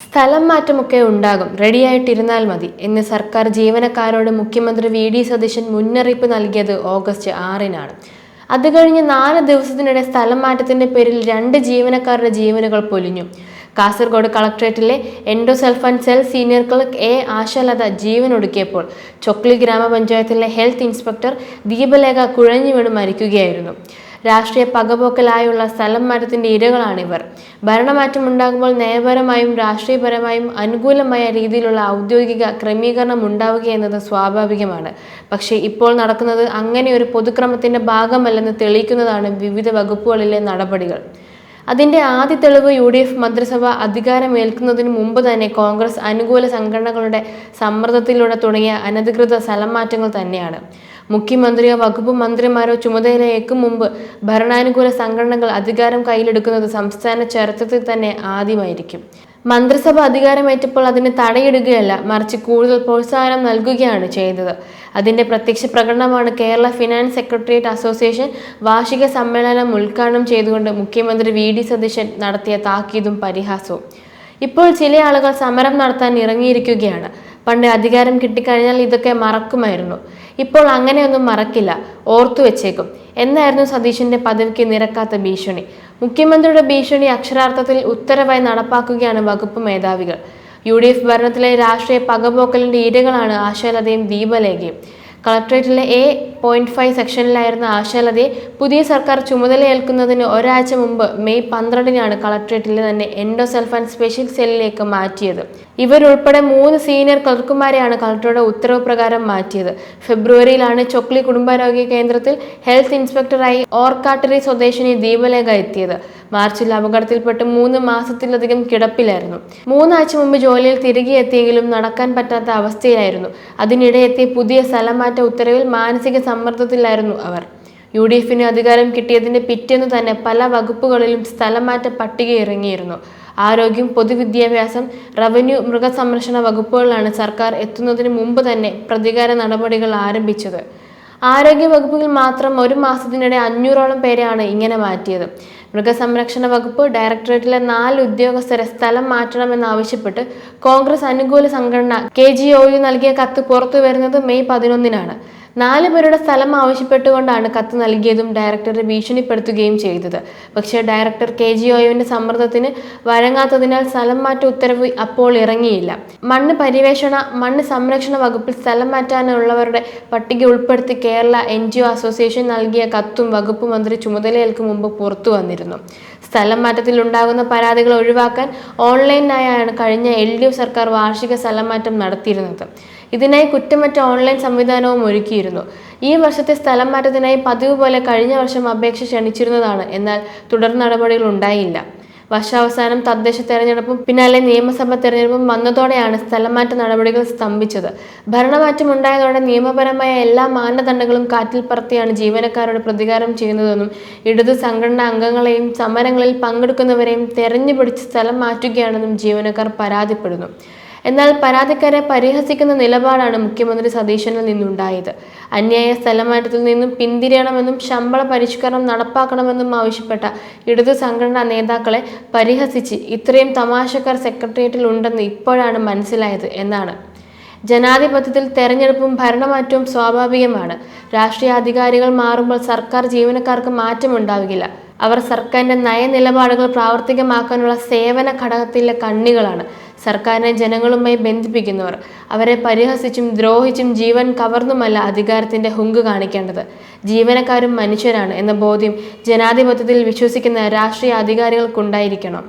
സ്ഥലം മാറ്റമൊക്കെ ഉണ്ടാകും, റെഡിയായിട്ടിരുന്നാൽ മതി എന്ന് സർക്കാർ ജീവനക്കാരോട് മുഖ്യമന്ത്രി വി.ഡി. സതീശൻ മുന്നറിയിപ്പ് നൽകിയത് ഓഗസ്റ്റ് 6-നാണ്. അത് കഴിഞ്ഞ് 4 ദിവസത്തിനിടെ സ്ഥലം മാറ്റത്തിന്റെ പേരിൽ 2 ജീവനക്കാരുടെ ജീവനുകൾ പൊലിഞ്ഞു. കാസർഗോഡ് കളക്ടറേറ്റിലെ endosulfan cell senior clerk A Ashalatha ജീവനൊടുക്കിയപ്പോൾ ചൊക്ലി ഗ്രാമപഞ്ചായത്തിലെ ഹെൽത്ത് ഇൻസ്പെക്ടർ ദീപലേഖ കുഴഞ്ഞു വീണ് മരിക്കുകയായിരുന്നു. രാഷ്ട്രീയ പകപോക്കലായുള്ള സ്ഥലം മാറ്റത്തിന്റെ ഇരകളാണിവർ. ഭരണമാറ്റം ഉണ്ടാകുമ്പോൾ നയപരമായും രാഷ്ട്രീയപരമായും അനുകൂലമായ രീതിയിലുള്ള ഔദ്യോഗിക ക്രമീകരണം ഉണ്ടാവുക എന്നത് സ്വാഭാവികമാണ്. പക്ഷേ ഇപ്പോൾ നടക്കുന്നത് അങ്ങനെ ഒരു പൊതുക്രമത്തിന്റെ ഭാഗമല്ലെന്ന് തെളിയിക്കുന്നതാണ് വിവിധ വകുപ്പുകളിലെ നടപടികൾ. അതിന്റെ ആദ്യ തെളിവ് UDF മന്ത്രിസഭ അധികാരമേൽക്കുന്നതിന് മുമ്പ് തന്നെ കോൺഗ്രസ് അനുകൂല സംഘടനകളുടെ സമ്മർദ്ദത്തിലൂടെ തുടങ്ങിയ അനധികൃത സ്ഥലം മാറ്റങ്ങൾ തന്നെയാണ്. മുഖ്യമന്ത്രിയോ വകുപ്പ് മന്ത്രിമാരോ ചുമതലയേക്കും മുമ്പ് ഭരണാനുകൂല സംഘടനകൾ അധികാരം കയ്യിലെടുക്കുന്നത് സംസ്ഥാന ചരിത്രത്തിൽ തന്നെ ആദ്യമായിരിക്കും. മന്ത്രിസഭ അധികാരമേറ്റപ്പോൾ അതിന് തടയിടുകയല്ല, മറിച്ച് കൂടുതൽ പ്രോത്സാഹനം നൽകുകയാണ് ചെയ്തത്. അതിന്റെ പ്രത്യക്ഷ പ്രകടനമാണ് കേരള ഫിനാൻസ് സെക്രട്ടേറിയറ്റ് അസോസിയേഷൻ വാർഷിക സമ്മേളനം ഉദ്ഘാടനം ചെയ്തുകൊണ്ട് മുഖ്യമന്ത്രി വി.ഡി. സതീശൻ നടത്തിയ താക്കീതും പരിഹാസവും. ഇപ്പോൾ ചില ആളുകൾ സമരം നടത്താൻ ഇറങ്ങിയിരിക്കുകയാണ്. പണ്ട് അധികാരം കിട്ടിക്കഴിഞ്ഞാൽ ഇതൊക്കെ മറക്കുമായിരുന്നു. ഇപ്പോൾ അങ്ങനെയൊന്നും മറക്കില്ല, ഓർത്തു വെച്ചേക്കും എന്നായിരുന്നു സതീശന്റെ പദവിക്ക് നിരക്കാത്ത ഭീഷണി. മുഖ്യമന്ത്രിയുടെ ഭീഷണി അക്ഷരാർത്ഥത്തിൽ ഉത്തരവായി നടപ്പാക്കുകയാണ് വകുപ്പ് മേധാവികൾ. UDF ഭരണത്തിലെ രാഷ്ട്രീയ പകപോക്കലിന്റെ ഇരകളാണ് ആശാലതയും ദീപലേഖയും. കളക്ടറേറ്റിലെ A.5 സെക്ഷനിലായിരുന്ന ആശാലതയെ പുതിയ സർക്കാർ ചുമതലയേൽക്കുന്നതിന് ഒരാഴ്ച മുമ്പ് മെയ് 12-നാണ് കളക്ടറേറ്റിലെ തന്നെ എൻഡോസൾഫാൻ സ്പെഷ്യൽ സെല്ലിലേക്ക് മാറ്റിയത്. ഇവരുൾപ്പെടെ 3 സീനിയർ ക്ലർക്കുമാരെയാണ് കളക്ടറുടെ ഉത്തരവ് പ്രകാരം മാറ്റിയത്. ഫെബ്രുവരിയിലാണ് ചൊക്ലി കുടുംബാരോഗ്യ കേന്ദ്രത്തിൽ ഹെൽത്ത് ഇൻസ്പെക്ടറായി ഓർക്കാട്ടറി സ്വദേശിനി ദീപലേഖ എത്തിയത്. മാർച്ചിൽ അപകടത്തിൽപ്പെട്ട് 3 മാസത്തിലധികം കിടപ്പിലായിരുന്നു. 3 ആഴ്ച മുമ്പ് ജോലിയിൽ തിരികെ എത്തിയെങ്കിലും നടക്കാൻ പറ്റാത്ത അവസ്ഥയിലായിരുന്നു. അതിനിടെ എത്തിയ പുതിയ സ്ഥലമാറ്റ ഉത്തരവിൽ മാനസിക സമ്മർദ്ദത്തിലായിരുന്നു അവർ. UDFന് അധികാരം കിട്ടിയതിന്റെ പിറ്റേന്ന് തന്നെ പല വകുപ്പുകളിലും സ്ഥലമാറ്റ പട്ടിക ഇറങ്ങിയിരുന്നു. ആരോഗ്യം, പൊതുവിദ്യാഭ്യാസം, റവന്യൂ, മൃഗസംരക്ഷണ വകുപ്പുകളിലാണ് സർക്കാർ എത്തുന്നതിന് മുമ്പ് തന്നെ പ്രതികാര നടപടികൾ ആരംഭിച്ചത്. ആരോഗ്യ വകുപ്പിൽ മാത്രം 1 മാസത്തിനിടെ 500ഓളം പേരെയാണ് ഇങ്ങനെ മാറ്റിയത്. മൃഗസംരക്ഷണ വകുപ്പ് ഡയറക്ടറേറ്റിലെ 4 ഉദ്യോഗസ്ഥരെ സ്ഥലം മാറ്റണമെന്നാവശ്യപ്പെട്ട് കോൺഗ്രസ് അനുകൂല സംഘടന KGOU നൽകിയ കത്ത് പുറത്തു വരുന്നത് മെയ് 11-നാണ്. 4 പേരുടെ സ്ഥലം ആവശ്യപ്പെട്ടുകൊണ്ടാണ് കത്ത് നൽകിയതും ഡയറക്ടറെ ഭീഷണിപ്പെടുത്തുകയും ചെയ്തത്. പക്ഷേ ഡയറക്ടർ KGOUവിന്റെ സമ്മർദ്ദത്തിന് വഴങ്ങാത്തതിനാൽ സ്ഥലം മാറ്റ ഉത്തരവ് അപ്പോൾ ഇറങ്ങിയില്ല. മണ്ണ് സംരക്ഷണ വകുപ്പിൽ സ്ഥലം മാറ്റാനുള്ളവരുടെ പട്ടിക ഉൾപ്പെടുത്തി കേരള NGO അസോസിയേഷൻ നൽകിയ കത്തും വകുപ്പ് മന്ത്രി ചുമതലയേൽക്കും മുമ്പ് പുറത്തു വന്നിരുന്നു. സ്ഥലം മാറ്റത്തിൽ ഉണ്ടാകുന്ന പരാതികൾ ഒഴിവാക്കാൻ ഓൺലൈനായാണ് കഴിഞ്ഞ LDF സർക്കാർ വാർഷിക സ്ഥലം മാറ്റം നടത്തിയിരുന്നത്. ഇതിനായി കുറ്റമറ്റ ഓൺലൈൻ സംവിധാനവും ഒരുക്കിയിരുന്നു. ഈ വർഷത്തെ സ്ഥലം മാറ്റത്തിനായി പതിവ് പോലെ കഴിഞ്ഞ വർഷം അപേക്ഷ ക്ഷണിച്ചിരുന്നതാണ്. എന്നാൽ തുടർ നടപടികൾ ഉണ്ടായില്ല. വർഷാവസാനം തദ്ദേശ തെരഞ്ഞെടുപ്പും പിന്നാലെ നിയമസഭാ തെരഞ്ഞെടുപ്പും വന്നതോടെയാണ് സ്ഥലമാറ്റ നടപടികൾ സ്തംഭിച്ചത്. ഭരണമാറ്റം ഉണ്ടായതോടെ നിയമപരമായ എല്ലാ മാനദണ്ഡങ്ങളും കാറ്റിൽ പറത്തിയാണ് ജീവനക്കാരോട് പ്രതികാരം ചെയ്യുന്നതെന്നും ഇടതു സംഘടനാ അംഗങ്ങളെയും സമരങ്ങളിൽ പങ്കെടുക്കുന്നവരെയും തെരഞ്ഞുപിടിച്ച് സ്ഥലം മാറ്റുകയാണെന്നും ജീവനക്കാർ പരാതിപ്പെടുന്നു. എന്നാൽ പരാതിക്കാരെ പരിഹസിക്കുന്ന നിലപാടാണ് മുഖ്യമന്ത്രി സതീശനിൽ നിന്നുണ്ടായത്. അന്യായ സ്ഥലമാറ്റത്തിൽ നിന്നും പിന്തിരിയണമെന്നും ശമ്പള പരിഷ്കരണം നടപ്പാക്കണമെന്നും ആവശ്യപ്പെട്ട ഇടതു സംഘടനാ നേതാക്കളെ പരിഹസിച്ച് ഇത്രയും തമാശക്കാർ സെക്രട്ടേറിയറ്റിൽ ഉണ്ടെന്ന് ഇപ്പോഴാണ് മനസ്സിലായത് എന്നാണ്. ജനാധിപത്യത്തിൽ തെരഞ്ഞെടുപ്പും ഭരണമാറ്റവും സ്വാഭാവികമാണ്. രാഷ്ട്രീയ അധികാരികൾ മാറുമ്പോൾ സർക്കാർ ജീവനക്കാർക്ക് മാറ്റമുണ്ടാവുകയില്ല. അവർ സർക്കാരിന്റെ നയനിലപാടുകൾ പ്രാവർത്തികമാക്കാനുള്ള സേവന ഘടകത്തിലെ കണ്ണികളാണ്. സർക്കാരിനെ ജനങ്ങളുമായി ബന്ധിപ്പിക്കുന്നവർ. അവരെ പരിഹസിച്ചും ദ്രോഹിച്ചും ജീവൻ കവർന്നുമല്ല അധികാരത്തിന്റെ ഹുങ്ക് കാണിക്കേണ്ടത്. ജീവനക്കാരും മനുഷ്യരാണ് എന്ന ബോധ്യം ജനാധിപത്യത്തിൽ വിശ്വസിക്കുന്ന രാഷ്ട്രീയ അധികാരികൾക്കുണ്ടായിരിക്കണം.